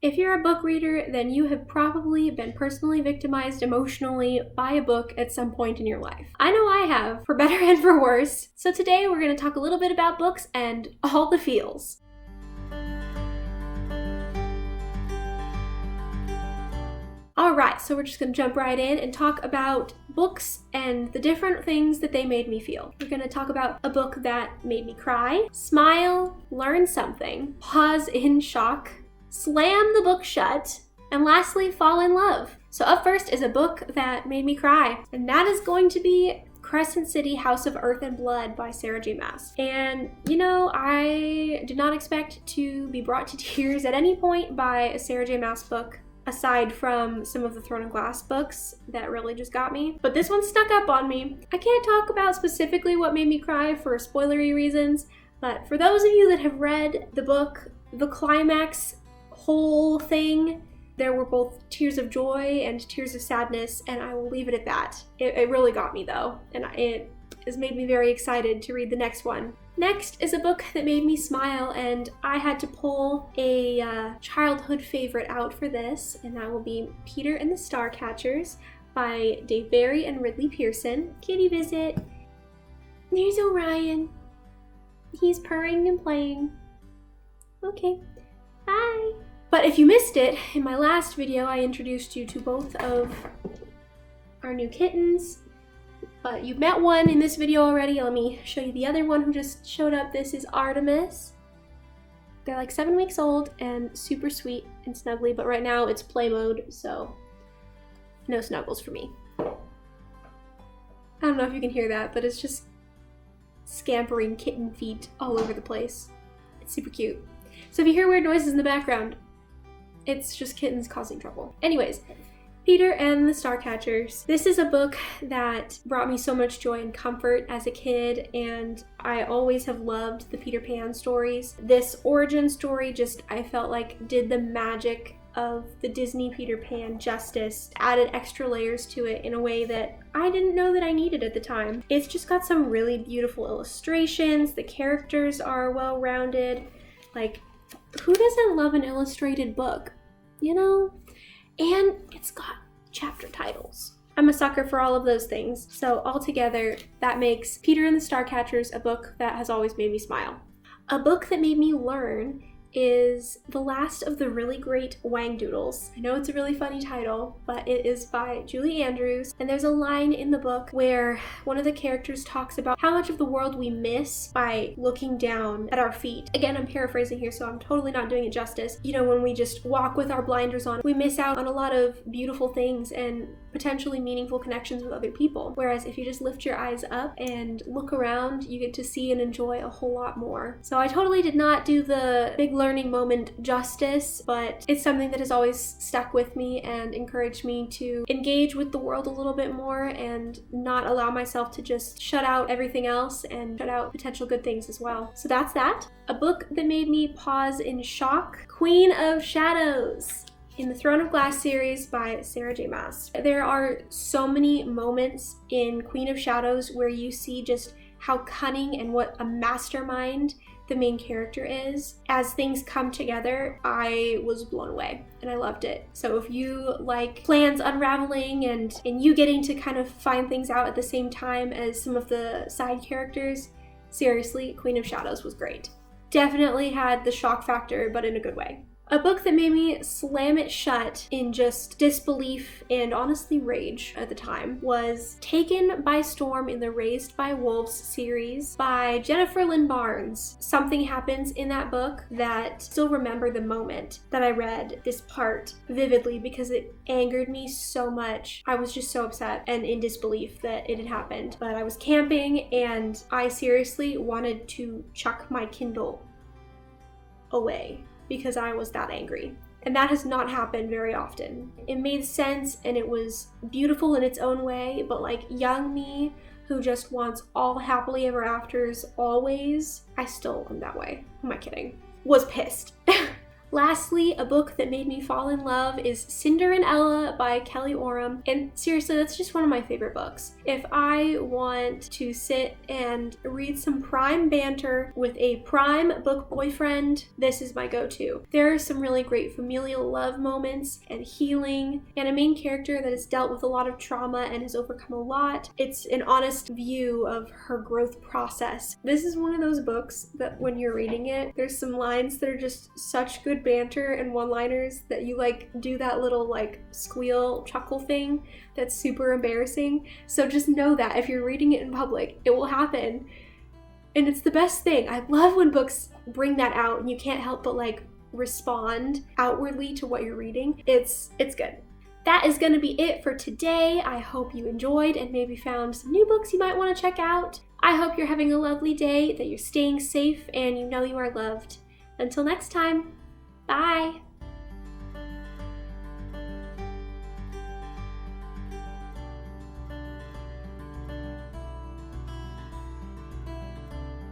If you're a book reader, then you have probably been personally victimized emotionally by a book at some point in your life. I know I have, for better and for worse. So today we're going to talk a little bit about books and all the feels. Alright, so we're just going to jump right in and talk about books and the different things that they made me feel. We're going to talk about a book that made me cry, smile, learn something, pause in shock, slam the book shut, and lastly, fall in love. So up first is a book that made me cry, and that is going to be Crescent City House of Earth and Blood by Sarah J. Maas. And you know, I did not expect to be brought to tears at any point by a Sarah J. Maas book, aside from some of the Throne of Glass books that really just got me. But this one snuck up on me. I can't talk about specifically what made me cry for spoilery reasons, but for those of you that have read the book, the climax whole thing, there were both tears of joy and tears of sadness, and I will leave it at that. It really got me though, and it has made me very excited to read the next one. Next is a book that made me smile, and I had to pull a childhood favorite out for this, and that will be Peter and the Starcatchers by Dave Barry and Ridley Pearson. Kitty visit. There's Orion. He's purring and playing. Okay, bye. But if you missed it, in my last video I introduced you to both of our new kittens. But you've met one in this video already. Let me show you the other one who just showed up. This is Artemis. They're like 7 weeks old and super sweet and snuggly, but right now it's play mode, so no snuggles for me. I don't know if you can hear that, but it's just scampering kitten feet all over the place. It's super cute. So if you hear weird noises in the background, it's just kittens causing trouble. Anyways, Peter and the Starcatchers. This is a book that brought me so much joy and comfort as a kid, and I always have loved the Peter Pan stories. This origin story just, I felt like, did the magic of the Disney Peter Pan justice, added extra layers to it in a way that I didn't know that I needed at the time. It's just got some really beautiful illustrations, the characters are well-rounded. Like, who doesn't love an illustrated book, you know? And it's got chapter titles. I'm a sucker for all of those things. So altogether, that makes Peter and the Starcatchers a book that has always made me smile. A book that made me learn is the last of the really great Wang Doodles. I know it's a really funny title, but it is by Julie Andrews, and there's a line in the book where one of the characters talks about how much of the world we miss by looking down at our feet. Again, I'm paraphrasing here, so I'm totally not doing it justice. You know, when we just walk with our blinders on, we miss out on a lot of beautiful things and potentially meaningful connections with other people. Whereas if you just lift your eyes up and look around, you get to see and enjoy a whole lot more. So I totally did not do the big learning moment justice, but it's something that has always stuck with me and encouraged me to engage with the world a little bit more and not allow myself to just shut out everything else and shut out potential good things as well. So that's that. A book that made me pause in shock, Queen of Shadows, in the Throne of Glass series by Sarah J. Maas. There are so many moments in Queen of Shadows where you see just how cunning and what a mastermind the main character is. As things come together, I was blown away and I loved it. So if you like plans unraveling and you getting to kind of find things out at the same time as some of the side characters, seriously, Queen of Shadows was great. Definitely had the shock factor, but in a good way. A book that made me slam it shut in just disbelief and honestly rage at the time was taken by storm in the Raised by Wolves series by Jennifer Lynn Barnes. Something happens in that book that I still remember the moment that I read this part vividly because it angered me so much. I was just so upset and in disbelief that it had happened. But I was camping and I seriously wanted to chuck my Kindle away because I was that angry. And that has not happened very often. It made sense and it was beautiful in its own way, but like young me who just wants all happily ever afters always, I still am that way. Who am I kidding? Was pissed. Lastly, a book that made me fall in love is Cinder Ella by Kelly Oram, and seriously, that's just one of my favorite books. If I want to sit and read some prime banter with a prime book boyfriend, this is my go-to. There are some really great familial love moments and healing, and a main character that has dealt with a lot of trauma and has overcome a lot. It's an honest view of her growth process. This is one of those books that when you're reading it, there's some lines that are just such good banter and one-liners that you like do that little like squeal chuckle thing that's super embarrassing. So just know that if you're reading it in public, it will happen. And it's the best thing. I love when books bring that out and you can't help but like respond outwardly to what you're reading. It's good. That is going to be it for today. I hope you enjoyed and maybe found some new books you might want to check out. I hope you're having a lovely day, that you're staying safe, and you know you are loved. Until next time, bye!